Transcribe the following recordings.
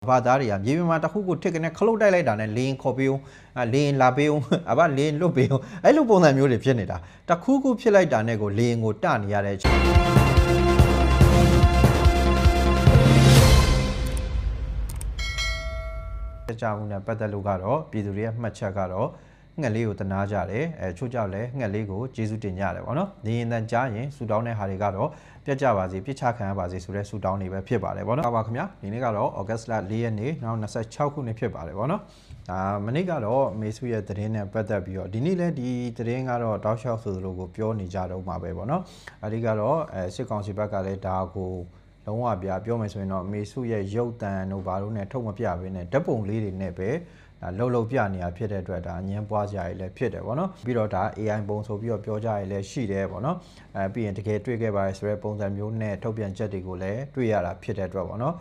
ဘာသားတွေကမြေပြင်မှာတစ်ခုကိုတစ်ကနေခလုတ်တိုက်လိုက်တာနဲ့လင်းခေါ်ပေးအောင်လင်းလာပေးအောင်လင်းလွတ်ပေးအောင်အဲ့လိုပုံစံမျိုးတွေဖြစ်နေတာတစ်ခုခုဖြစ်လိုက်တာနဲ့ကိုလင်းကိုတနေရတဲ့ကြောင်နဲ့ပတ်သက်လို့ကတော့ပြည်သူတွေရဲ့မှတ်ချက်ကတော့ငှက်လေးကိုတနာကြတယ်ချို့ကြောက်လဲငှက်လေးကိုကျေးဇူးတင်ကြတယ်ပေါ့နော်နေရင်တန်ကြားရင်ဆူတောင်းတဲ့ဟာတွေကတော့ပြတ်ကြပါစေပြစ်ချခံရပါစေဆိုတဲ့ဆူတောင်းတွေပဲဖြစ်ပါတယ်ပေါ့နော်ပါခင်ဗျာဒီနေ့ကတော့ဩဂတ်လ4ရက်နေ့နောက်26ခုနှစ်ဖြစ်ပါတယ်ပေါ့နော်ဒါမနေ့ကတော့မေဆုရဲ့သတင်းနဲ့ပတ်သက်ပြီးတော့ဒီနေ့လဲဒီသတင်းကတော့တောက်လျှောက်ဆိုလိုကိုပြောနေကြတော့မှာပဲပေါ့နော်အဲဒီကတော့စစ်ကောင်စီဘက်ကလည်းဒါကိုလုံးဝပြောမယ်ဆိုရင်တော့မေဆုရဲ့ရုပ်တံတို့ဘာလို့နဲ့ထုတ်မပြဘဲနဲ့ဓာတ်ပုံလေးတွေနဲ့ပဲလှုပ်ပြနေရဖြစ်တဲ့အတွက်ဒါအငင်းပွားကြရည်လည်းဖြစ်တယ်ပေါ့နော်ပြီးတော့ဒါ AI ပုံဆိုပြီးတော့ပြောကြရည်လည်းရှိတယ်ပေါ့နော်ပြီးရင်တကယ်တွေ့ခဲ့ပါရဆိုတဲ့ပုံစံမျိုးနဲ့ထုတ်ပြန်ချက်တွေကိုလည်းတွေ့ရတာဖြစ်တဲ့အတွက်ပေါ့နော်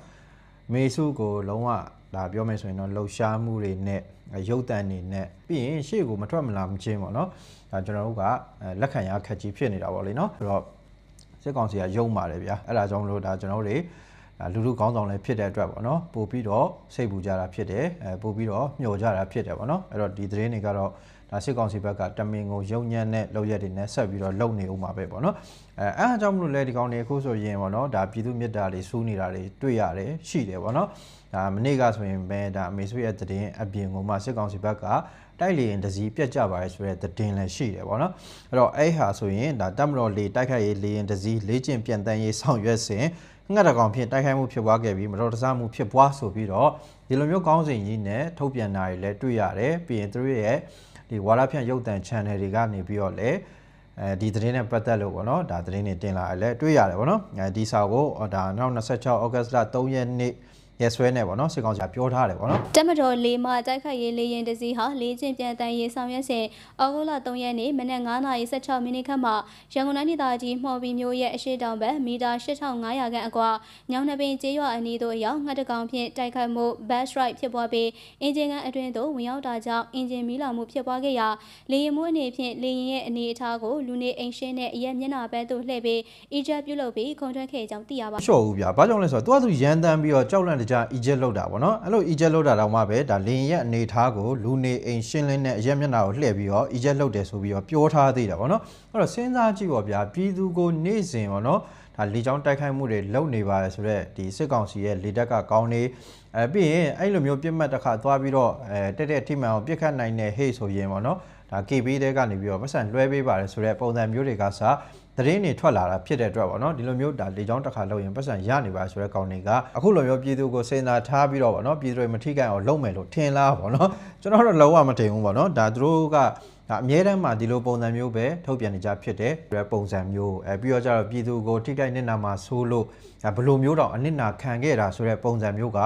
မေဆုကိုလုံးဝဒါပြောမယ်ဆိုရင်တော့လှုပ်ရှားမှုတွေနဲ့ရုပ်တံတွေနဲ့ပြီးရင်ရှေ့ကိုမထွက်မလာမချင်းပေါ့နော်ဒါကျွန်တော်တို့ကလက်ခံရခက်ကြီးဖြစ်နေတာပေါ့လေနော်ဆိုတော့စစ်ကောင်စီကယုံပါတယ်ဗျာအဲ့ဒါကြောင့်မလို့ဒါကျွန်တော်တို့တွေလူခေါင်းဆောင်လည်းဖြစ်တဲ့အတွက်ပေါ့နော်ပို့ပြီးတော့စိတ်ပူကြတာဖြစ်တယ်ပို့ပြီးတော့မျှော်ကြတာဖြစ်တယ်ပေါ့နော်အဲ့တော့ဒီသတင်းတွေကတော့ဒါစစ်ကောင်စီဘက်ကတမင်ကိုယုံညံ့တဲ့လောက်ရက်တွေနဲ့ဆက်ပြီးတော့လုံနေဦးမှာပဲပေါ့နော်အဲအကြောင်းမလို့လဲဒီကောင်တွေအခုဆိုရင်ပေါ့နော်ဒါပြည်သူမြစ်တာတွေစူးနေတာတွေတွေ့ရတယ်ရှိတယ်ပေါ့နော်ဒါမနေ့ကဆိုရင်ပဲဒါအမေဆွေရဲ့သတင်းအပြင်ကိုမှစစ်ကောင်စီဘက်ကတိုက်လေရင်တစည်းပြတ်ကြပါရဲဆိုတဲ့သတင်းလည်းရှိတယ်ပေါ့နော်အဲ့တော့အဲ့ဟာဆိုရင်ဒါတမတော်လေတိုက်ခိုက်ရေးလေရင်တစည်းလေ့ကျင့်ပြန်တန်းရေးဆောင်ရွက်စဉ်ငှက်တကောင်ဖြင့်တိုက်ခိုက်မှုဖြစ်ပွားခဲ့ပြီးမတော်တဆမှုဖြစ်ပွားဆိုပြီးတော့ဒီလိုမျိုးကောင်းစဉ်ကြီးနဲ့ထုတ်ပြန်တာတွေလည်းတွေ့ရတယ်ပြီးရင်သူတို့ရဲ့ဒီဝါရဖြန့်ရုပ်သံ channel တွေကနေပြီးတော့လည်းဒီသတင်းနဲ့ပတ်သက်လို့ပေါ့နော်ဒါသတင်းတွေတင်လာတယ်လည်းတွေ့ရတယ်ပေါ့နော်ဒီစာကိုဒါနောက်26ဩဂတ်လ3ရက်နေ့ရက်စွဲနဲ့ပေါ့နော်စစ်ကောင်စီကပြောထားတယ်ပေါ့နော်တက်မတော်လေးမှတိုက်ခိုက်ရေးလေရင်တစည်းဟာလေကျင့်ပြန်တန်ရေးဆောင်ရွက်စဉ်ဩဂုတ်လ3ရက်နေ့မနက်9:16မိနစ်ခန့်မှာရန်ကုန်တိုင်းဒေသကြီးမှော်ဘီမြို့ရဲ့အရှိတောင်ဘက်မီတာ8500ခန့်အကွာညောင်နှပင်ကျေးရွာအနီးသို့ရောက်ငှက်တကောင်ဖြင့်တိုက်ခိုက်မှု bash right ဖြစ်ပွားပြီးအင်ဂျင်ကန်အတွင်းသို့ဝင်ရောက်တာကြောင့်အင်ဂျင်မီးလောင်မှုဖြစ်ပွားခဲ့ရာလေရင်မှုအနေဖြင့်လေရင်ရဲ့အနေအထားကိုလူနေအိမ်ရှင်းနဲ့အရက်မျက်နှာဘက်သို့လှည့်ပြီးအီဂျက်ပြုလုပ်ပြီးခုံထွက်ခဲ့ကြောင်းသိရပါတယ်။ရှော့ဦးဗျာ။ဘာကြောင့်လဲဆိုတော့သူကရန်တမ်းပြီးတော့ကြောက်လန့်တကြားအီဂျက်လောက်တာပေါ့နော်အဲ့လို eject လောက်တာတော့မှပဲဒါလင်းရဲ့အနေထားကိုလူနေအိမ်ရှင်းလင်းတဲ့အရက်မျက်နှာကိုလှည့်ပြီးတော့ eject လောက်တယ်ဆိုပြီးတော့ပြောထားသေးတာပေါ့နော်အဲ့တော့စဉ်းစားကြည့်ပေါ့ဗျာပြည်သူကိုနေ့စဉ်ပေါ့နော်ဒါလေကြောင်းတိုက်ခိုက်မှုတွေလုပ်နေပါတယ်ဆိုတော့ဒီစစ်ကောင်စီရဲ့လေတက်ကကောင်းနေပြီးရင်အဲ့လိုမျိုးပြစ်မှတ်တစ်ခါသွားပြီးတော့တက်ထိမှန်အောင်ပြစ်ခတ်နိုင်တဲ့ဟေ့ဆိုရင်ပေါ့နော်ဒါ KB တဲကနေပြီးတော့ပတ်စံလွှဲပေးပါတယ်ဆိုတဲ့ပုံစံမျိုးတွေကစသတင်းတွေထွက်လာတာဖြစ်တဲ့အတွက်ပေါ့နော်ဒီလိုမျိုးဒါလေကြောင်းတစ်ခါလောက်ရင်ပတ်စံရနေပါဆိုတဲ့ကောင်တွေကအခုလိုမျိုးပြည်သူကိုစဉ်းစားထားပြီးတော့ပေါ့နော်ပြည်သူတွေမထိခိုက်အောင်လုပ်မယ်လို့ထင်လားပေါ့နော်ကျွန်တော်တို့လုံးဝမထင်ဘူးပေါ့နော်ဒါသူတို့ကအမြဲတမ်းမှဒီလိုပုံစံမျိုးပဲထုတ်ပြန်နေကြဖြစ်တဲ့ပုံစံမျိုးပြီးတော့ကျတော့ပြည်သူကိုထိခိုက်နေတာမှာဆိုလို့ဘယ်လိုမျိုးတော့အနစ်နာခံခဲ့တာဆိုတဲ့ပုံစံမျိုးက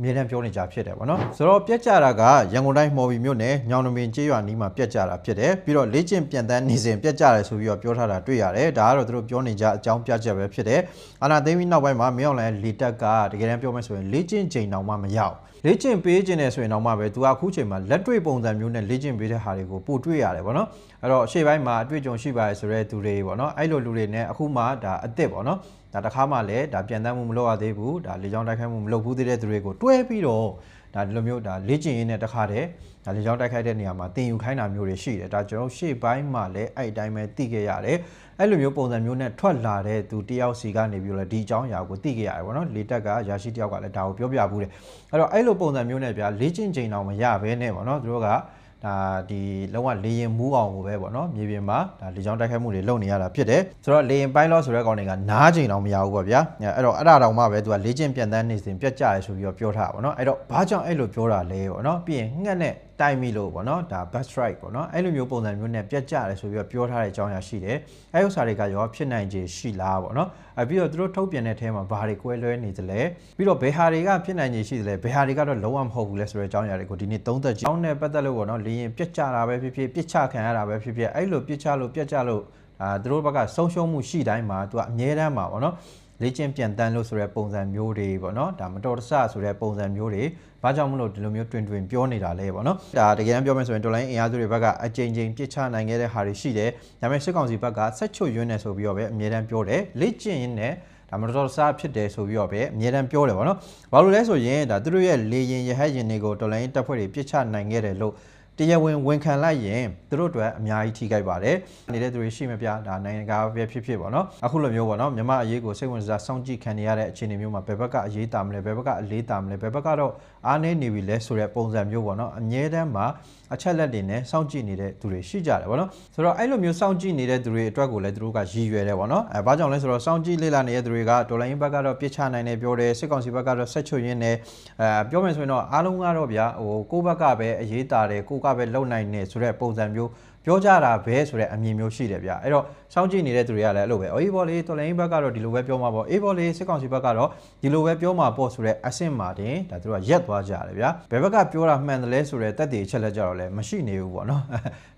အမြဲတမ်းပြောနေကြဖြစ်တယ်ပေါ့နော်ဆိုတော့ပြက်ကြတာကရန်ကုန်တိုင်းမော်ဘီမြို့နယ်ညောင်နှပင်ကျေးရွာနီးမှာပြက်ကြတာဖြစ်တယ်ပြီးတော့လေ့ကျင့်ပြန်တန်းနေစဉ်ပြက်ကြတယ်ဆိုပြီးတော့ပြောထားတာတွေ့ရတယ်ဒါကတော့သူတို့ပြောနေကြအကြောင်းပြချက်ပဲဖြစ်တယ်အာနာသိမ်းပြီးနောက်ပိုင်းမှာမင်းအောင်လှိုင်လေတက်ကတကယ်တမ်းပြောမယ်ဆိုရင်လေ့ကျင့်ချိန်တောင်မှမရောက်လေ့ကျင့်ပေးခြင်းနဲ့ဆိုရင်တော့မှပဲသူကအခုချိန်မှာလက်တွေ့ပုံစံမျိုးနဲ့လေ့ကျင့်ပေးတဲ့ဟာတွေကိုပို့တွေ့ရတယ်ပေါ့နော်အဲ့တော့ရှေ့ပိုင်းမှာအတွေ့အကြုံရှိပါတယ်ဆိုတဲ့သူတွေပေါ့နော်အဲ့လိုလူတွေနဲ့အခုမှဒါအစ်စ်ပေါ့နော်ဒါတခါမှလည်းဒါပြန်တမ်းမှုမလုပ်ရသေးဘူးဒါလေကြောင်းတိုက်ခိုက်မှုမလုပ်ဘူးသေးတဲ့သူတွေကိုတွဲပြီးတော့ဒါဒီလိုမျိုးဒါလေ့ကျင့်ရင်းနဲ့တခါတည်းဒါလေကြောင်းတိုက်ခိုက်တဲ့နေရာမှာတင်ယူခိုင်းတာမျိုးတွေရှိတယ်ဒါကျွန်တော်ရှေ့ပိုင်းမှာလည်းအဲ့အတိုင်းပဲသိခဲ့ရတယ်အဲ့လိုမျိုးပုံစံမျိုးနဲ့ထွက်လာတဲ့သူတယောက်စီကနေပြီးတော့ဒီအကြောင်းအရာကိုသိခဲ့ရတယ်ပေါ့နော်လေတက်ကရာရှိတယောက်ကလည်းဒါကိုပြောပြဘူးတယ်အဲ့တော့အဲ့လိုပုံစံမျိုးနဲ့ဗျာလေ့ကျင့်ချိန်တော့မရဘဲနဲ့ပေါ့နော်သူတို့ကဒါဒီလုံးဝလေရင်မူးအောင်ကိုပဲပေါ့နော်မြေပြင်မှာဒါလေကြောင်းတိုက်ခိုက်မှုတွေလုပ်နေရတာဖြစ်တယ်ဆိုတော့လေရင်ပိုင်းလို့ဆိုတဲ့ကောင်တွေကနားချိန်တော့မရဘူးပေါ့ဗျာအဲ့တော့အဲ့ဒါတောင်မှပဲသူကလေ့ကျင့်ပြန်တန်းနေစဉ်ပြတ်ကြရဆိုပြီးတော့ပြောထားတာပေါ့နော်အဲ့တော့ဘာကြောင့်အဲ့လိုပြောတာလဲပေါ့နော်ပြီးရင်ငှက်နဲ့တိုင်မီလို့ပေါ့နော်ဒါ best strike ပေါ့နော်အဲ့လိုမျိုးပုံစံမျိုးနဲ့ပြတ်ကြတယ်ဆိုပြီးတော့ပြောထားတဲ့အကြောင်းအရာရှိတယ်အဲ့ဥစ္စာတွေကရောဖြစ်နိုင်ခြေရှိလားပေါ့နော်ပြီးတော့သူတို့ထုတ်ပြန်တဲ့အထဲမှာဘာတွေကွဲလွဲနေသလဲပြီးတော့ဘယ်ဟာတွေကဖြစ်နိုင်ခြေရှိသလဲဘယ်ဟာတွေကတော့လုံးဝမဟုတ်ဘူးလဲဆိုတဲ့အကြောင်းအရာတွေကိုဒီနေ့သုံးသပ်ကြည့်အောင်နဲ့ပတ်သက်လို့ပေါ့နော်လေရင်ပြတ်ကြတာပဲဖြစ်ဖြစ်ပြစ်ချခံရတာပဲဖြစ်ဖြစ်အဲ့လိုပြစ်ချလို့ပြတ်ကြလို့သူတို့ဘက်ကဆုံးရှုံးမှုရှိတိုင်းမှာသူကအမြဲတမ်းမှာပေါ့နော်လေ့ကျင့်ပြန်တန်းလို့ဆိုတဲ့ပုံစံမျိုးတွေပေါ့နော်ဒါမတော်တဆဆိုတဲ့ပုံစံမျိုးတွေဘာကြောင့်မလို့ဒီလိုမျိုးတွင်ပြောနေတာလဲပေါ့နော်ဒါတကယ်တမ်းပြောမယ်ဆိုရင်တော်လိုင်းအင်အားစုတွေဘက်ကအကြိမ်ကြိမ်ပြစ်ချနိုင်ခဲ့တဲ့ဟာတွေရှိတယ်ဒါပေမဲ့စစ်ကောင်စီဘက်ကဆက်ချွတ်ယွန်းနေဆိုပြီးတော့ပဲအမြဲတမ်းပြောတယ်လေ့ကျင့်ရင်းနဲ့ ဒါမတော်တဆဖြစ်တယ်ဆိုပြီးတော့ပဲအမြဲတမ်းပြောတယ်ပေါ့နော်ဘာလို့လဲဆိုရင်ဒါသူတို့ရဲ့လေရင်ရဟတ်ရင်တွေကိုတော်လိုင်းတပ်ဖွဲ့တွေပြစ်ချနိုင်ခဲ့တယ်လို့တရားဝင်ခံလိုက်ရင်သူတို့အတွက်အများကြီးထိခိုက်ပါတယ်နေတဲ့သူတွေရှိမပြဒါနိုင်ငံကားပဲဖြစ်ပေါ့နော်အခုလိုမျိုးပေါ့နော်မြန်မာအရေးကိုစိတ်ဝင်စားစောင့်ကြည့်ခံနေရတဲ့အခြေအနေမျိုးမှာဘယ်ဘက်ကအရေးတာမလဲဘယ်ဘက်ကအလေးတာမလဲဘယ်ဘက်ကတော့အားနည်းနေပြီလဲဆိုတဲ့ပုံစံမျိုးပေါ့နော်အမြဲတမ်းမှာအချက်လက်တွေနဲ့စောင့်ကြည့်နေတဲ့သူတွေရှိကြတယ်ပေါ့နော်ဆိုတော့အဲ့လိုမျိုးစောင့်ကြည့်နေတဲ့သူတွေအတွက်ကိုလည်းသူတို့ကရည်ရွယ်တယ်ပေါ့နော်ဘာကြောင့်လဲဆိုတော့စောင့်ကြည့်လေ့လာနေတဲ့သူတွေကဒေါ်လာရင်းဘက်ကတော့ပြစ်ချနိုင်တယ်ပြောတယ်စစ်ကောင်စီဘက်ကတော့ဆက်ချွတ်ရင်းနဲ့ပြောမယ်ဆိုရင်တော့အားလုံးကတော့ဗျာဟိုကိုယ့်ဘက်ကပဲအရေးတာတယ်ကိုကပဲလုံနိုင်နေဆိုတဲ့ပုံစံမျိုးပြောကြတာပဲဆိုတဲ့အမြင်မျိုးရှိတယ်ဗျအဲ့တော့စောင့်ကြည့်နေတဲ့သူတွေကလည်းအဲ့လိုပဲအေးဘော်လေးတော်လိုင်းဘက်ကတော့ဒီလိုပဲပြောမှာပေါ့အေးဘော်လေးစစ်ကောင်စီဘက်ကတော့ဒီလိုပဲပြောမှာပေါ့ဆိုတဲ့အဆင့်မှာတင်ဒါသူတို့ကရက်သွားကြတယ်ဗျဘယ်ဘက်ကပြောတာမှန်တယ်လဲဆိုတဲ့တက်တည်ချက်လက်ကြတော့လည်းမရှိနေဘူးပေါ့နော်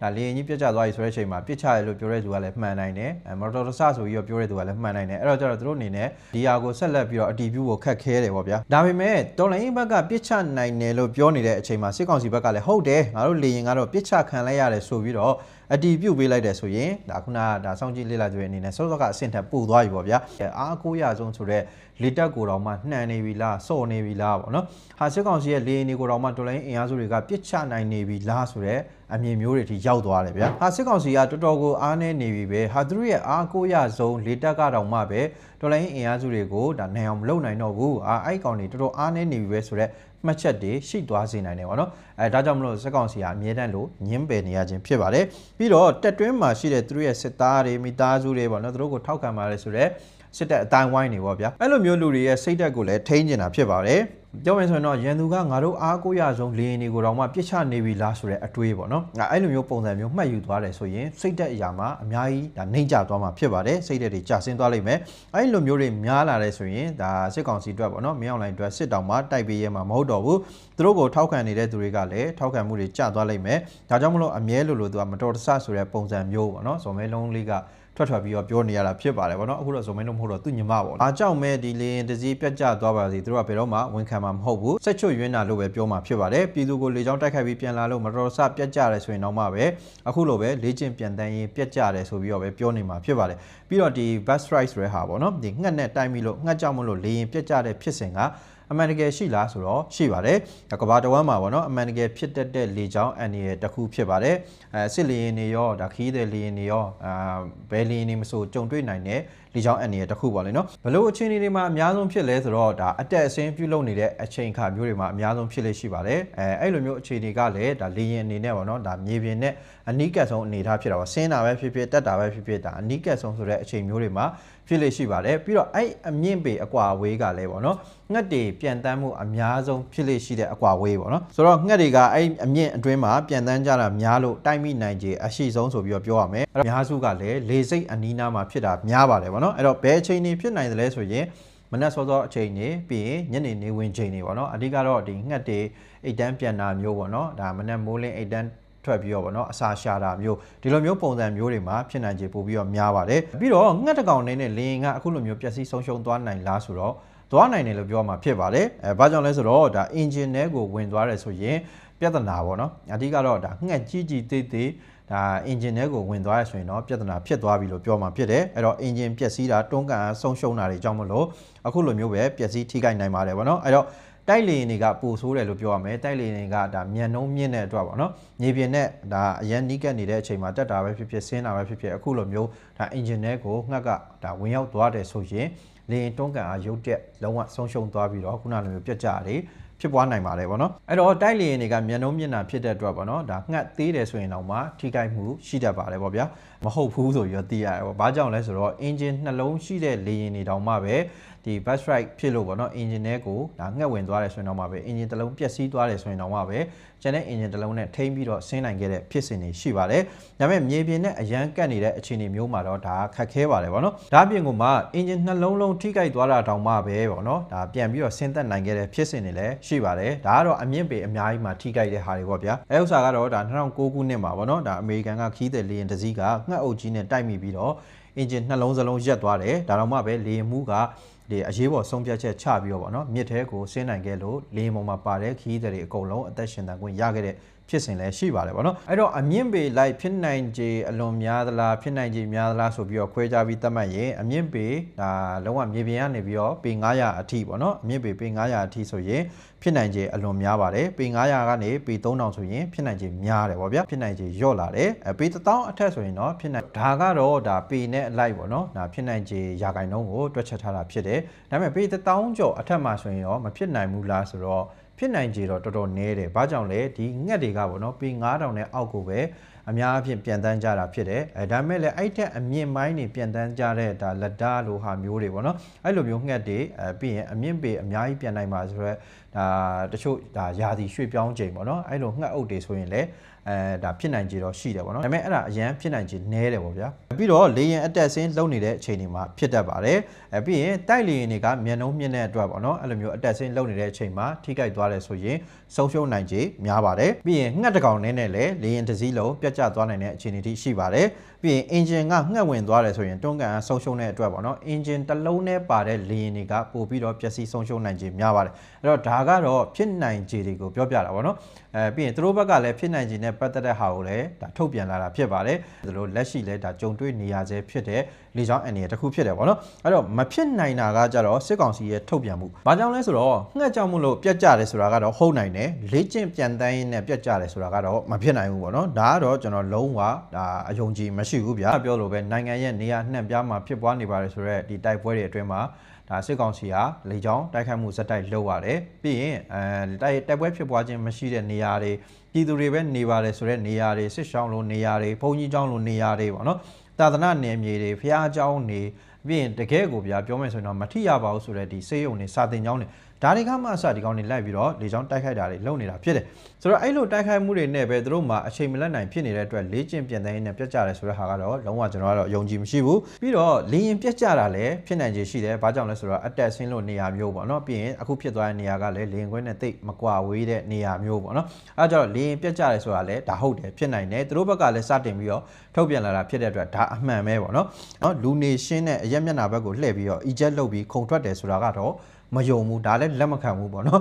ဒါလေရင်ကြီးပြစ်ချသွားပြီဆိုတဲ့အချိန်မှာပြစ်ချရလို့ပြောတဲ့သူကလည်းမှန်နိုင်တယ်မတော်တဆဆိုပြီးတော့ပြောတဲ့သူကလည်းမှန်နိုင်တယ်အဲ့တော့ကျတော့သူတို့အနေနဲ့ဒီဟာကိုဆက်လက်ပြီးတော့အတီးပြူကိုခတ်ခဲတယ်ပေါ့ဗျာဒါပေမဲ့တော်လိုင်းဘက်ကပြစ်ချနိုင်တယ်လို့ပြောနေတဲ့အချိန်မှာစစ်ကောင်စီဘက်ကလည်းဟုတ်တယ်ငါတို့လေရင်ကတော့ပြစ်ချခံလိုက်ရတယ်ဆိုပြီးတော့အတီးပြုတ်ပေးလိုက်တယ်ဆိုရင်ဒါခုနကဒါစောင့်ကြည့်လေ့လာကြတဲ့အနေနဲ့စောစောကအဆင့်ထပ်ပို့သွားပြီပေါ့ဗျာအားကိုရဆုံးဆိုတော့လေတက်ကိုတော်မှနှံနေပြီလားစော့နေပြီလားပေါ့နော်ဟာစစ်ကောင်စီရဲ့လေနေကိုတော်မှတော်လိုင်းအင်အားစုတွေကပြစ်ချနိုင်နေပြီလားဆိုတော့အမြင်မျိုးတွေထိရောက်သွားတယ်ဗျာဟာစစ်ကောင်စီကတော်တော်ကိုအားနေနေပြီပဲဟာသူတို့ရဲ့အားကိုရဆုံးလေတက်ကတော့မှပဲတော်လိုင်းအင်အားစုတွေကိုဒါနိုင်အောင်မလုပ်နိုင်တော့ဘူးအဲ့ကောင်တွေတော်တော်အားနေနေပြီပဲဆိုတော့မှတ်ချက်တွေရှိသွားစေနိုင်တယ်ပေါ့နော်ဒါကြောင့်မလို့စစ်ကောင်စီကအမြဲတမ်းလို့ညင်းပယ်နေရခြင်းဖြစ်ပါတယ်ပြီးတော့တက်တွင်းမှာရှိတဲ့သူတို့ရဲ့စစ်သားတွေမိသားစုတွေပေါ့နော်သူတို့ကိုထောက်ခံပါတယ်ဆိုတော့စစ်တပ်အတိုင်းဝိုင်းနေပေါ့ဗျာအဲ့လိုမျိုးလူတွေရဲ့စိတ်ဓာတ်ကိုလည်းထိန်းကျင်တာဖြစ်ပါတယ်ပြောမယ်ဆိုရင်တော့ရန်သူကငါတို့အားကိုးရဆုံးလေရင်တွေကိုတော့မှပြစ်ချနေပြီလားဆိုတဲ့အတွေးပေါ့နော်အဲ့လိုမျိုးပုံစံမျိုးမှတ်ယူသွားတယ်ဆိုရင်စိတ်ဓာတ်အရာမှာအများကြီးဒါနှိမ့်ကျသွားမှာဖြစ်ပါတယ်စိတ်ဓာတ်တွေကျဆင်းသွားလိမ့်မယ်အဲ့လိုမျိုးတွေများလာတယ်ဆိုရင်ဒါစစ်ကောင်စီအတွက်ပေါ့နော်မင်းအောင်လှိုင်အတွက်စစ်တောင်မှတိုက်ပေးရမှာမဟုတ်တော့ဘူးသူတို့ကိုထောက်ခံနေတဲ့သူတွေကလည်းထောက်ခံမှုတွေကျသွားလိမ့်မယ်ဒါကြောင့်မလို့အမြဲလိုသူကမတော်တဆဆိုတဲ့ပုံစံမျိုးပေါ့နော်ဇော်မဲလုံးလေးကထွက်ပြီးတော့ပြောနေရတာဖြစ်ပါတယ်ဗောနော်အခုတော့ဇုံမင်းလို့မဟုတ်တော့သူ့ညီမပေါ့အားကြောင့်မဲ့ဒီလေရင်တစည်းပြတ်ကျသွားပါစီသူတို့ကဘယ်တော့မှဝန်ခံမှာမဟုတ်ဘူးဆက်ချွတ်ယွင်းတာလို့ပဲပြောမှာဖြစ်ပါတယ်ပြည်သူကိုလေကြောင်းတိုက်ခိုက်ပြီးပြန်လာလို့မတော်ဆပြတ်ကျတယ်ဆိုရင်တော့မှပဲအခုလိုပဲလေ့ကျင့်ပြန်တန်းရင်ပြတ်ကျတယ်ဆိုပြီးတော့ပဲပြောနေမှာဖြစ်ပါတယ်ပြီးတော့ဒီ bus strike ဆိုတဲ့ဟာဗောနော်ဒီငှက်နဲ့တိုက်ပြီးလို့ငှက်ကြောက်မလို့လေရင်ပြတ်ကျတဲ့ဖြစ်စဉ်ကအမှန်တကယ်ရှိလားဆိုတော့ရှိပါတယ်ကဘာတဝမ်းမှာပေါ့နော်အမှန်တကယ်ဖြစ်တတ်တဲ့လေကြောင်းအန်ဒီရဲ့တစ်ခုဖြစ်ပါတယ်စစ်လေရင်တွေရောဒါခီးတဲ့လေရင်တွေရောဘယ်လေရင်တွေမဆိုကြုံတွေ့နိုင်တဲ့လေကြောင်းအန်ဒီရဲ့တစ်ခုပေါ့လေနော်ဘလို့အခြေအနေတွေမှာအများဆုံးဖြစ်လဲဆိုတော့ဒါအတက်အဆင်းပြုလုပ်နေတဲ့အချိန်အခါမျိုးတွေမှာအများဆုံးဖြစ်လေရှိပါတယ်အဲ့လိုမျိုးအခြေအနေကလည်းဒါလေရင်အနေနဲ့ပေါ့နော်ဒါမြေပြင်နဲ့အနီးကပ်ဆုံးအနေထားဖြစ်တာပါဆင်းတာပဲဖြစ်ဖြစ်တက်တာပဲဖြစ်ဖြစ်ဒါအနီးကပ်ဆုံးဆိုတဲ့အချိန်မျိုးတွေမှာဖြစ်လေရှိပါတယ်ပြီးတော့အဲ့အမြင့်ပေအကွာအဝေးကလည်းပေါ့နော်ငှက်တွေပြန်တန်းမှုအများဆုံးဖြစ်လေရှိတဲ့အကွာအဝေးပေါ့နော်ဆိုတော့ငှက်တွေကအဲ့အမြင့်အတွင်းမှာပြန်တန်းကြတာများလို့တိုက်မိနိုင်ခြေအရှိဆုံးဆိုပြီးတော့ပြောရမယ်အဲ့တော့အများစုကလည်းလေစိတ်အနီးနားမှာဖြစ်တာများပါတယ်ပေါ့နော်အဲ့တော့ဘယ်အချိန်တွေဖြစ်နိုင်တယ်လဲဆိုရင်မနက်စောစောအချိန်တွေပြီးရင်ညနေနေဝင်ချိန်တွေပေါ့နော်အဓိကတော့ဒီငှက်တွေအိတ်တန်းပြန်တာမျိုးပေါ့နော်ဒါမနက်မိုးလင်းအိတ်တန်းထွက်ပြီးတော့ဗောနော်အစာရှာတာမျိုးဒီလိုမျိုးပုံစံမျိုးတွေမှာဖြစ်နိုင်ခြေပို့ပြီးတော့များပါတယ်ပြီးတော့ငှက်တကောင်နဲ့လေရင်ကအခုလိုမျိုးပျက်စီးဆုံးရှုံးသွားနိုင်လားဆိုတော့သွားနိုင်တယ်လို့ပြောမှာဖြစ်ပါတယ်ဘာကြောင့်လဲဆိုတော့ဒါ engine ထဲကိုဝင်သွားတယ်ဆိုရင်ပြဿနာဗောနော်အဓိကတော့ဒါငှက်ကြီးကြီးသေးသေးဒါ engine ထဲကိုဝင်သွားရဆိုရင်တော့ပြဿနာဖြစ်သွားပြီလို့ပြောမှာဖြစ်တယ်အဲ့တော့ engine ပျက်စီးတာတွန်းကန်ဆုံးရှုံးတာတွေကြောင့်မလို့အခုလိုမျိုးပဲပျက်စီးထိခိုက်နိုင်ပါတယ်ဗောနော်အဲ့တော့တိုက်လေရင်တွေကပိုဆိုးတယ်လို့ပြောရမယ်တိုက်လေရင်ကဒါမြန်နှုံးမြင့်တဲ့အတွက်ပေါ့နော်မြေပြင်နဲ့ဒါအရန်နီးကပ်နေတဲ့အချိန်မှာတက်တာပဲဖြစ်ဖြစ်ဆင်းတာပဲဖြစ်ဖြစ်အခုလိုမျိုးဒါ engine ထဲကိုငှက်ကဒါဝင်ရောက်သွားတယ်ဆိုရင်လေရင်တွန်းကန်အားရုပ်တက်လုံးဝဆုံးရှုံးသွားပြီးတော့ခုနလိုမျိုးပြတ်ကြတယ်ဖြစ်ပွားနိုင်ပါတယ်ဗောနော်အဲ့တော့တိုက်လေရင်တွေကမြန်နှုံးမြင့်တာဖြစ်တဲ့အတွက်ဗောနော်ဒါငှက်သေးတယ်ဆိုရင်တော့မှထိခိုက်မှုရှိတတ်ပါတယ်ဗောဗျာမဟုတ်ဘူးဆိုပြီးတော့သိရတယ်ဗောဘာကြောင့်လဲဆိုတော့ engine နှလုံးရှိတဲ့လေရင်တွေတောင်မှပဲဒီ bus strike ဖြစ်လို့ပေါ့နော် engine ထဲကိုဒါငှက်ဝင်သွားတယ်ဆိုရင်တော့မှပဲ engine တစ်လုံးပျက်စီးသွားတယ်ဆိုရင်တော့မှပဲကျန်တဲ့ engine တစ်လုံးနဲ့ထိန်းပြီးတော့ဆင်းနိုင်ခဲ့တဲ့ဖြစ်စဉ်တွေရှိပါတယ်။ဒါပေမဲ့မြေပြင်နဲ့အရန်ကတ်နေတဲ့အခြေအနေမျိုးမှာတော့ဒါခက်ခဲပါတယ်ပေါ့နော်။ဒါအပြင်ကမှ engine နှလုံးလုံးထိခိုက်သွားတာတောင်မှပဲပေါ့နော်။ဒါပြန်ပြီးတော့ဆင်းသက်နိုင်ခဲ့တဲ့ဖြစ်စဉ်တွေလည်းရှိပါတယ်။ဒါကတော့အမြင့်ပေအများကြီးမှာထိခိုက်တဲ့ဟာတွေပေါ့ဗျာ။အဲဥစ္စာကတော့ဒါ2009ခုနှစ်မှာပေါ့နော်။ဒါအမေရိကန်ကခီးတဲ့လေယာဉ်တစ်စီးကငှက်အုပ်ကြီးနဲ့တိုက်မိပြီးတော့ engine နှလုံးစလုံးရက်သွားတယ်။ဒါတော့မှပဲလေယာဉ်မှုကဒီအရေးပေါ်ဆုံးဖြတ်ချက်ချပြီးတော့ဗောနော်မြစ်ထဲကိုဆင်းနိုင်ခဲ့လို့လေယာဉ်ပေါ်မှာပါတဲ့ခီးသည်တွေအကုန်လုံးအသက်ရှင်သန်ခွင့်ရခဲ့တဲ့ ဖြစ်စဉ်လည်းရှိပါတယ်ဗောနော်အဲ့တော့အမြင့်ပေလိုက်ဖြစ်နိုင်ခြေအလွန်များသလားဖြစ်နိုင်ခြေများသလားဆိုပြီးတော့ခွဲခြားပြီးသတ်မှတ်ရင်အမြင့်ပေဒါလုံးဝမြေပြင်ကနေပြီးတော့ပေ900အထိဗောနော်အမြင့်ပေ900အထိဆိုရင်ဖြစ်နိုင်ခြေအလွန်များပါတယ်ပေ900ကနေပေ3000ဆိုရင်ဖြစ်နိုင်ခြေများတယ်ဗောဗျာဖြစ်နိုင်ခြေလျော့လာတယ်ပေ1000အထက်ဆိုရင်တော့ဖြစ်နိုင်ဒါကတော့ဒါပေနဲ့အလိုက်ဗောနော်ဒါဖြစ်နိုင်ခြေရာခိုင်နှုန်းကိုတွက်ချက်ထားတာဖြစ်တယ်ဒါပေမဲ့ပေ1000ကျော်အထက်မှာဆိုရင်ရောမဖြစ်နိုင်ဘူးလားဆိုတော့ဖြစ်နိုင်ခြေတော့တော်တော်နည်းတယ်။ဘာကြောင့်လဲဒီငှက်တွေကပေါ့နော်ပေ9000နဲ့အောက်ကိုပဲအများအပြားပြန်တန်းကြတာဖြစ်တယ်။ဒါပေမဲ့လည်းအဲ့ထက်အမြင့်ပိုင်းတွေပြန်တန်းကြတဲ့ဒါလက်ဒါလိုဟာမျိုးတွေပေါ့နော်။အဲ့လိုမျိုးငှက်တွေပြီးရင်အမြင့်ပေအများကြီးပြန်နိုင်ပါဆိုတော့ဒါတချို့ဒါယာစီရွှေ့ပြောင်းချိန်ပေါ့နော်။အဲ့လိုငှက်အုပ်တွေဆိုရင်လည်းဒါဖြစ်နိုင်ခြေတော့ရှိတယ်ပေါ့နော်ဒါပေမဲ့အဲ့ဒါအရန်ဖြစ်နိုင်ခြေနည်းတယ်ပေါ့ဗျာပြီးတော့လေရင်အတက်ဆင်းလုံနေတဲ့အချိန်တွေမှာဖြစ်တတ်ပါတယ်ပြီးရင်တိုက်လေရင်တွေကမျက်နှုံးမြင့်တဲ့အတွက်ပေါ့နော်အဲ့လိုမျိုးအတက်ဆင်းလုံနေတဲ့အချိန်မှာထိခိုက်သွားတယ်ဆိုရင်ဆုံးရှုံးနိုင်ခြေများပါတယ်ပြီးရင်ငှက်တစ်ကောင်နဲ့လည်းလေရင်တစ်စီးလုံးပြတ်ကျသွားနိုင်တဲ့အခြေအနေထိရှိပါတယ်ပြီးရင်အင်ဂျင်ကငှက်ဝင်သွားတယ်ဆိုရင်တွန်းကန်ဆုံးရှုံးတဲ့အတွက်ပေါ့နော်အင်ဂျင်တစ်လုံးနဲ့ပါတဲ့လေရင်တွေကပို့ပြီးတော့ပျက်စီးဆုံးရှုံးနိုင်ခြေများပါတယ်အဲ့တော့ဒါကတော့ဖြစ်နိုင်ခြေတွေကိုပြောပြတာပေါ့နော်ပြီးရင်သူတို့ဘက်ကလည်းဖြစ်နိုင်ခြေနဲ့ပတ်သက်တဲ့ဟာကိုလည်းဒါထုတ်ပြန်လာတာဖြစ်ပါတယ်ဒါလိုလက်ရှိလည်းဒါကြုံတွေ့နေရဆဲဖြစ်တဲ့လေကြောင်းအန္တရာယ်တစ်ခုဖြစ်တယ်ပေါ့နော်အဲ့တော့မဖြစ်နိုင်တာကကြတော့စစ်ကောင်စီရဲ့ထုတ်ပြန်မှုဘာကြောင့်လဲဆိုတော့ငှက်ကြောင့်မလို့ပြတ်ကျတယ်ဆိုတာကတော့ဟုတ်နိုင်တယ်လေ့ကျင့်ပြန်တန်းရင်းနဲ့ပြတ်ကျတယ်ဆိုတာကတော့မဖြစ်နိုင်ဘူးပေါ့နော်ဒါကတော့ကျွန်တော်လုံးဝဒါအယုံကြည်မရှိဘူးဗျာပြောလို့ပဲနိုင်ငံရဲ့နေရာနှံ့ပြားမှာဖြစ်ပွားနေပါတယ်ဆိုတော့ဒီတိုက်ပွဲတွေအတွင်းမှာဒါစစ်ကောင်စီဟာလေကြောင်းတိုက်ခိုက်မှုဇက်တိုက်လုပ်ရတယ်ပြီးရင်တိုက်ပွဲဖြစ်ပွားခြင်းမရှိတဲ့နေရာတွေပြည်သူတွေပဲနေပါတယ်ဆိုတဲ့နေရာတွေစစ်ရှောင်းလိုနေရာတွေဘုံကြီးကျောင်းလိုနေရာတွေပေါ့နော်သာသနာနယ်မြေတွေဖျားကျောင်းတွေပြီးရင်တကယ်ကိုဗျာပြောမယ်ဆိုရင်တော့မထိရပါဘူးဆိုတဲ့ဒီစေယုံတွေစာတင်ကျောင်းတွေဒါတွေကမှအစဒီကောင်းတွေလိုက်ပြီးတော့လေကြောင်းတိုက်ခိုက်တာတွေလုပ်နေတာဖြစ်တယ်ဆိုတော့အဲ့လိုတိုက်ခိုက်မှုတွေနဲ့ပဲသူတို့မှအချိန်မလက်နိုင်ဖြစ်နေတဲ့အတွက်လေ့ကျင့်ပြန်တဲ့နဲ့ပြတ်ကျတယ်ဆိုတဲ့ဟာကတော့လုံးဝကျွန်တော်ကတော့ယုံကြည်မရှိဘူးပြီးတော့လေရင်ပြတ်ကျတာလည်းဖြစ်နိုင်ခြေရှိတယ်ဘာကြောင့်လဲဆိုတော့အတက်ဆင်းလို့နေရာမျိုးပေါ့နော်ပြီးရင်အခုဖြစ်သွားတဲ့နေရာကလည်းလေရင်ခွဲနဲ့တိတ်မကွာဝေးတဲ့နေရာမျိုးပေါ့နော်အဲဒါကြောင့်လေရင်ပြတ်ကျတယ်ဆိုတာလည်းဒါဟုတ်တယ်ဖြစ်နိုင်တယ်သူတို့ဘက်ကလည်းစတင်ပြီးတော့ထုတ်ပြန်လာတာဖြစ်တဲ့အတွက်ဒါအမှန်ပဲပေါ့နော်လူနေရှင်းတဲ့အရက်မျက်နှာဘက်ကိုလှည့်ပြီးတော့အီဂျက်လုပ်ပြီးခုန်ထွက်တယ်ဆိုတာကတော့မယုံဘူးဒါလည်းလက်မခံဘူးပေါ့နော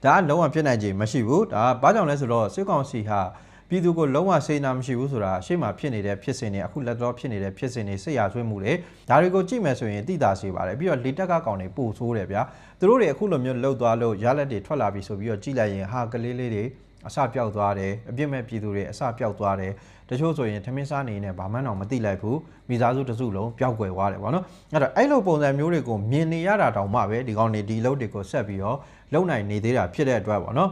်ဒါကလုံးဝဖြစ်နိုင်ခြေမရှိဘူးဒါဘာကြောင့်လဲဆိုတော့စစ်ကောင်စီဟာပြည်သူကိုလုံးဝစေနာမရှိဘူးဆိုတာရှေ့မှာဖြစ်နေတဲ့ဖြစ်စဉ်တွေအခုလက်တော့ဖြစ်နေတဲ့ဖြစ်စဉ်တွေစစ်ရာဆွေးမှုတွေဒါတွေကိုကြည့်မယ်ဆိုရင်သိတာစေပါတယ်ပြီးတော့လေတက်ကကောင်တွေပို့ဆိုးတယ်ဗျာသူတို့တွေအခုလိုမျိုးလှုပ်သွားလို့ရလက်တွေထွက်လာပြီဆိုပြီးတော့ကြည့်လိုက်ရင်ဟာကလေးလေးတွေအစပြောက်သွားတယ်အပြစ်မဲ့ပြည်သူတွေအစပြောက်သွားတယ်တချို့ဆိုရင်ထမင်းစားနေနေဘာမှတော့မသိလိုက်ဘူးမိသားစုတစုလုံးပျောက်ကွယ်သွားတယ်ပေါ့နော်အဲ့တော့အဲ့လိုပုံစံမျိုးတွေကိုမြင်နေရတာတောင်မှပဲဒီကောင်တွေဒီလုပ်တွေကိုဆက်ပြီးတော့လုံနိုင်နေသေးတာဖြစ်တဲ့အတွက်ပေါ့နော်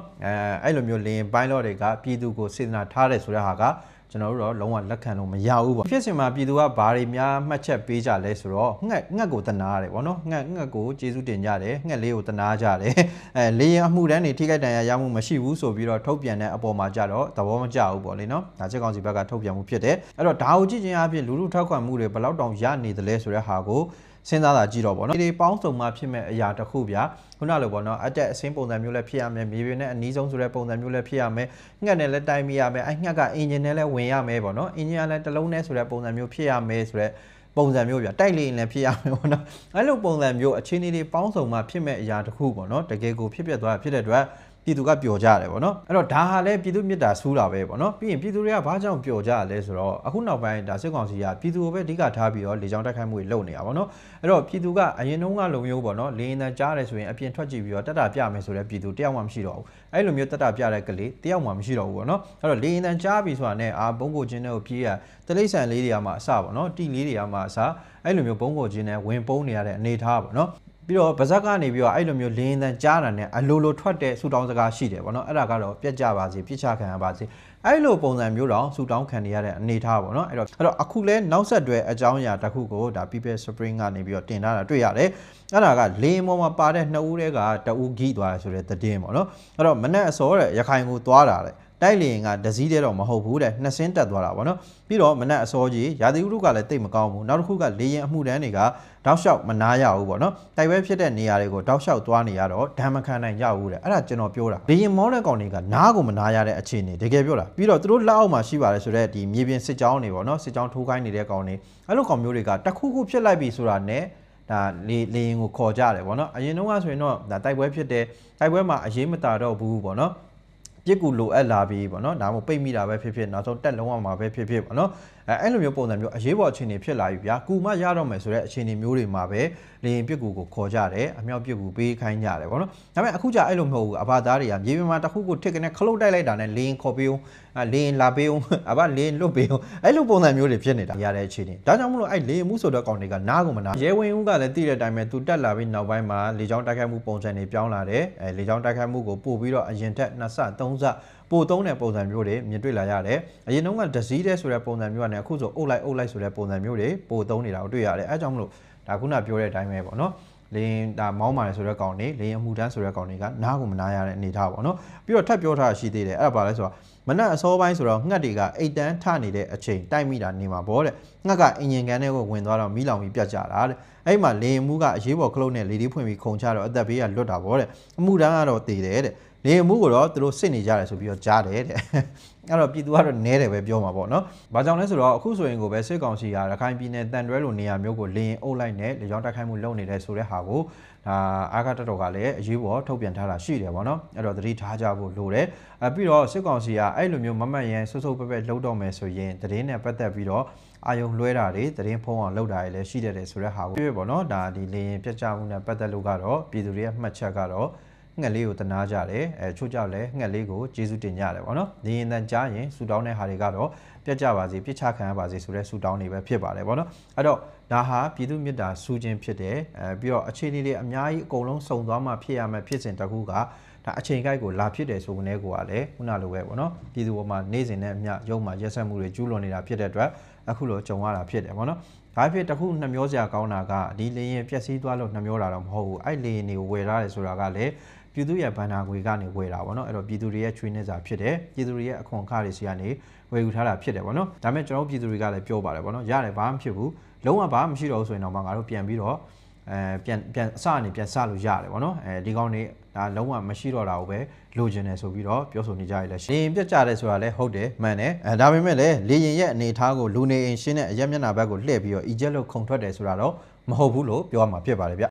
အဲ့လိုမျိုးလင်းပိုင်းလော့တွေကပြည်သူကိုစေတနာထားတယ်ဆိုတဲ့ဟာကကျွန်တော်တို့တော့လုံးဝလက်ခံလို့မရဘူးပေါ့ဖြစ်စဉ်မှာပြည်သူကဘာတွေများမှတ်ချက်ပေးကြလဲဆိုတော့ငှက်ကိုတနာရတယ်ပေါ့နော်ငှက်ကိုကျေးဇူးတင်ကြတယ်ငှက်လေးကိုတနာကြတယ်လေရင်အမှုတန်းတွေထိခိုက်ဒဏ်ရာရမှုမရှိဘူးဆိုပြီးတော့ထုတ်ပြန်တဲ့အပေါ်မှာကြတော့သဘောမကျဘူးပေါ့လေနော်ဒါစစ်ကောင်စီဘက်ကထုတ်ပြန်မှုဖြစ်တယ်အဲ့တော့ဒါကိုကြည့်ခြင်းအပြင်လူလူထောက်ခံမှုတွေဘယ်လောက်တောင်ရနေသလဲဆိုတဲ့ဟာကိုစဉ်းစားတာကြည့်တော့ပေါ့နော်ဒီပေါင်းစုံမှဖြစ်မဲ့အရာတစ်ခုဗျာခုနလိုပေါ့နော်အတက်အစင်းပုံစံမျိုးလည်းဖြစ်ရမယ်မြေပြင်နဲ့အနီးဆုံးဆိုတဲ့ပုံစံမျိုးလည်းဖြစ်ရမယ်ငှက်နဲ့လည်းတိုင်မိရမယ်အဲ့ငှက်ကအင်ဂျင်နဲ့လည်းဝင်ရမယ်ပေါ့နော်အင်ဂျင်ကလည်းတစ်လုံးနဲ့ဆိုတဲ့ပုံစံမျိုးဖြစ်ရမယ်ဆိုတဲ့ပုံစံမျိုးဗျာတိုက်လေရင်လည်းဖြစ်ရမယ်ပေါ့နော်အဲ့လိုပုံစံမျိုးအခြေအနေတွေပေါင်းစုံမှဖြစ်မဲ့အရာတစ်ခုပေါ့နော်တကယ်ကိုဖြစ်ပျက်သွားဖြစ်တဲ့အတွက်ပြည်သူကပျော်ကြတယ်ပေါ့နော်အဲ့တော့ဒါဟာလည်းပြည်သူမြစ်တာဆူးတာပဲပေါ့နော်ပြီးရင်ပြည်သူတွေကဘာကြောင့်ပျော်ကြရလဲဆိုတော့အခုနောက်ပိုင်းဒါစစ်ကောင်စီကပြည်သူကိုပဲအဓိကထားပြီးတော့လေကြောင်းတိုက်ခိုက်မှုတွေလုပ်နေတာပေါ့နော်အဲ့တော့ပြည်သူကအရင်တုန်းကလိုမျိုးပေါ့နော်လေရင်တန်ကြားတယ်ဆိုရင်အပြင်ထွက်ကြည့်ပြီးတော့တက်တာပြမယ်ဆိုတဲ့ပြည်သူတယောက်မှမရှိတော့ဘူးအဲ့လိုမျိုးတက်တာပြတဲ့ကလေးတယောက်မှမရှိတော့ဘူးပေါ့နော်အဲ့တော့လေရင်တန်ကြားပြီးဆိုတာနဲ့ဘုံကိုချင်းတွေကိုပြေးရတလိမ့်ဆန်လေးတွေကမှအစပေါ့နော်တီလေးတွေကမှအစအဲ့လိုမျိုးဘုံကိုချင်းနဲ့ဝင်ပုံးနေရတဲ့အနေထားပေါ့နော်ပြီးတော့ဗဇက်ကနေပြီးတော့အဲ့လိုမျိုးလင်းတန်ကြားတာနဲ့အလိုလိုထွက်တဲ့ဆူတောင်းစကားရှိတယ်ပေါ့နော်အဲ့ဒါကတော့ပြက်ကြပါစေပြစ်ချခံရပါစေအဲ့လိုပုံစံမျိုးတော့ဆူတောင်းခံနေရတဲ့အနေထားပေါ့နော်အဲ့တော့အခုလဲနောက်ဆက်တွဲအကြောင်းအရာတစ်ခုကိုဒါ People Spring ကနေပြီးတော့တင်ထားတာတွေ့ရတယ်အဲ့ဒါကလေမော်မှာပါတဲ့2ဦးတည်းကတဦးဂိသွားတယ်ဆိုတဲ့သတင်းပေါ့နော်အဲ့တော့မနဲ့အစောတဲ့ရခိုင်ကိုသွားတာတဲ့တိုက်လေရင်ကဒစည်းတဲတော့မဟုတ်ဘူးတဲ့နှစ်စင်းတက်သွားတာပေါ့နော်ပြီးတော့မနက်အစောကြီးရာသီဥတုကလည်းတိတ်မကောင်းဘူးနောက်တစ်ခုကလေရင်အမှုတန်းတွေကတောက်လျှောက်မနာရဘူးပေါ့နော်တိုက်ပွဲဖြစ်တဲ့နေရာတွေကိုတောက်လျှောက်သွားနေရတော့ဓာမခံနိုင်ကြဘူးတဲ့အဲ့ဒါကျွန်တော်ပြောတာလေရင်မောင်းတဲ့ကောင်တွေကနားကိုမနာရတဲ့အခြေအနေတကယ်ပြောတာပြီးတော့သူတို့လက်အောက်မှာရှိပါတယ်ဆိုတော့ဒီမြေပြင်စစ်ကြောင်းတွေပေါ့နော်စစ်ကြောင်းထိုးခိုင်းနေတဲ့ကောင်တွေအဲ့လိုကောင်မျိုးတွေကတခုခုဖြစ်လိုက်ပြီဆိုတာနဲ့ဒါလေရင်ကိုခေါ်ကြတယ်ပေါ့နော်အရင်တုန်းကဆိုရင်တော့ဒါတိုက်ပွဲဖြစ်တယ်တိုက်ပွဲမှာအရေးမတာတော့ဘူးပေါ့နော် ပြစ်ကူလိုအပ်လာပြီးပေါ့နော်ဒါမှမဟုတ်ပိတ်မိတာပဲဖြစ်နောက်ဆုံးတက်လုံးဝမှာပဲဖြစ်ပေါ့နော်အဲ့လိုမျိုးပုံစံမျိုးအရေးပေါ်အခြေအနေဖြစ်လာပြီဗျာကူမရတော့မယ်ဆိုတဲ့အခြေအနေမျိုးတွေမှာပဲလေရင်ပြစ်ကူကိုခေါ်ကြတယ်အမြောက်ပြစ်ကူပေးခိုင်းကြတယ်ပေါ့နော်ဒါပေမဲ့အခုကျအဲ့လိုမဟုတ်ဘူးအဘသားတွေကမြေပြင်မှာတစ်ခုကိုထစ်ကနေခလုတ်တိုက်လိုက်တာနဲ့လေရင်ခေါ်ပေးအောင်လေရင်လာပေးအောင်အဘလေရင်လွတ်ပေးအောင်အဲ့လိုပုံစံမျိုးတွေဖြစ်နေတာရတဲ့အခြေအနေဒါကြောင့်မလို့အဲ့လေရင်မှုဆိုတော့ကောင်တွေကနားကုန်မနာရဲဝင်ဦးကလည်းသိတဲ့အတိုင်းပဲသူတက်လာပြီးနောက်ပိုင်းမှာလေကြောင်းတိုက်ခိုက်မှုပုံစံတွေပြောင်းလာတယ်လေကြောင်းတိုက်ခိုက်မှုကိုပို့ပြီးတော့အရင်ထက်2ဆ3ဆပို့သုံးတဲ့ပုံစံမျိုးတွေမြင်တွေ့လာရတယ်အရင်တုန်းကဒစီးတဲ့ဆိုတဲ့ပုံစံမျိုးကနေအခုဆိုအုပ်လိုက်ဆိုတဲ့ပုံစံမျိုးတွေပို့သုံးနေတာကိုတွေ့ရတယ်အဲကြောင့်မလို့ဒါခုနပြောတဲ့အတိုင်းပဲပေါ့နော်လင်းဒါမောင်းမာတယ်ဆိုတဲ့ကောင်တွေလင်းအမှုတန်းဆိုတဲ့ကောင်တွေကနားကိုမနာရတဲ့အနေထားပေါ့နော်ပြီးတော့ထပ်ပြောထားရှိသေးတယ်အဲ့ဒါပါလဲဆိုတော့မနက်အစောပိုင်းဆိုတော့ငှက်တွေကအိတ်တန်းထနေတဲ့အချိန်တိုက်မိတာနေမှာပေါ့တဲ့ငှက်ကအင်ဂျင်ကန်ထဲကိုဝင်သွားတော့မီးလောင်ပြီးပြတ်ကြတာတဲ့အဲ့မှာလင်းမှုကအရေးပေါ်ခလုတ်နဲ့လေဒီဖွင့်ပြီးခုံချတော့အသက်ဘေးကလွတ်တာပေါ့တဲ့အမှုတန်းကတော့တည်တယ်တဲ့လေမှုကိုတော့သူတို့စစ်နေကြတယ်ဆိုပြီးတော့ကြားတယ်တဲ့အဲ့တော့ပြည်သူကတော့နဲတယ်ပဲပြောမှာပေါ့နော်။ဘာကြောင့်လဲဆိုတော့အခုဆိုရင်ကိုပဲစစ်ကောင်စီကရခိုင်ပြည်နယ်တန်တွဲလိုနေရာမျိုးကိုလေရင်အုပ်လိုက်နဲ့လေကြောင်းတိုက်ခိုက်မှုလုပ်နေတယ်ဆိုတဲ့ဟာကိုဒါအာခတ်တော်ကလည်းအရေးပေါ်ထုတ်ပြန်ထားတာရှိတယ်ပေါ့နော်။အဲ့တော့သတိထားကြဖို့လိုတယ်။ပြီးတော့စစ်ကောင်စီကအဲ့လိုမျိုးမမှတ်ရန်ဆုပ်ဆုပ်ပဲပဲလှုပ်တော့မယ်ဆိုရင်တရင်နဲ့ပတ်သက်ပြီးတော့အာယုံလွှဲတာတွေတရင်ဖုံးအောင်လုပ်တာတွေလည်းရှိတယ်ဆိုတဲ့ဟာကိုပြောပေါ့နော်။ဒါဒီလေရင်ပြတ်ကျမှုနဲ့ပတ်သက်လို့ကတော့ပြည်သူတွေရဲ့မှတ်ချက်ကတော့ငှက်လေးကိုတနာကြတယ်ချို့ကြောက်လဲငှက်လေးကိုကျေးဇူးတင်ကြတယ်ပေါ့နော်နေရင်တန်ကြားရင်ဆူတောင်းတဲ့ဟာတွေကတော့ပြတ်ကြပါစေပြစ်ချခံရပါစေဆိုတဲ့ဆူတောင်းတွေပဲဖြစ်ပါတယ်ပေါ့နော်အဲ့တော့ဒါဟာပြည်သူမြတ်တာစူးခြင်းဖြစ်တယ်ပြီးတော့အခြေအနေတွေအများကြီးအကုန်လုံးစုံသွားမှဖြစ်ရမယ်ဖြစ်စဉ်တစ်ခုကဒါအချိန်ကိုက်ကိုလာဖြစ်တယ်ဆိုကနေကိုကလည်းခုနလိုပဲပေါ့နော်ပြည်သူပေါ်မှာနေစဉ်နဲ့အမျှရုံမှာရက်ဆက်မှုတွေကျူးလွန်နေတာဖြစ်တဲ့အတွက်အခုလိုကြုံရတာဖြစ်တယ်ပေါ့နော်ဒါဖြစ်တစ်ခုနှမျောစရာကောင်းတာကဒီလေရင်ပြက်စီးသွားလို့နှမျောတာတော့မဟုတ်ဘူးအဲ့လေရင်တွေကိုဝယ်ထားတယ်ဆိုတာကလည်းပြည်သူရဲ့ဘဏ္ဍာငွေကနေဝယ်တာပေါ့နော်အဲ့တော့ပြည်သူတွေရဲ့ချွေးနှက်စာဖြစ်တယ်ပြည်သူတွေရဲ့အခွန်အခတွေစီကနေဝယ်ယူထားတာဖြစ်တယ်ပေါ့နော်ဒါပေမဲ့ကျွန်တော်တို့ပြည်သူတွေကလည်းပြောပါတယ်ပေါ့နော်ရတယ်ဘာမှမဖြစ်ဘူးလုံးဝဘာမှမရှိတော့ဘူးဆိုရင်တော့ငါတို့ပြန်ပြီးတော့ပြန်အစအနေပြန်စလို့ရတယ်ပေါ့နော်ဒီကောင်တွေဒါလုံးဝမရှိတော့တာကိုပဲလိုချင်တယ်ဆိုပြီးတော့ပြောဆိုနေကြရလဲလေရင်ပြတ်ကြတယ်ဆိုတာလည်းဟုတ်တယ်မှန်တယ်ဒါပေမဲ့လည်းလေရင်ရဲ့အနေအထားကိုလူနေအိမ်ရှင်းတဲ့အရက်မျက်နှာဘက်ကိုလှည့်ပြီးတော့အီဂျက်လို့ခုံထွက်တယ်ဆိုတာတော့မဟုတ်ဘူးလို့ပြောရမှာဖြစ်ပါတယ်ဗျ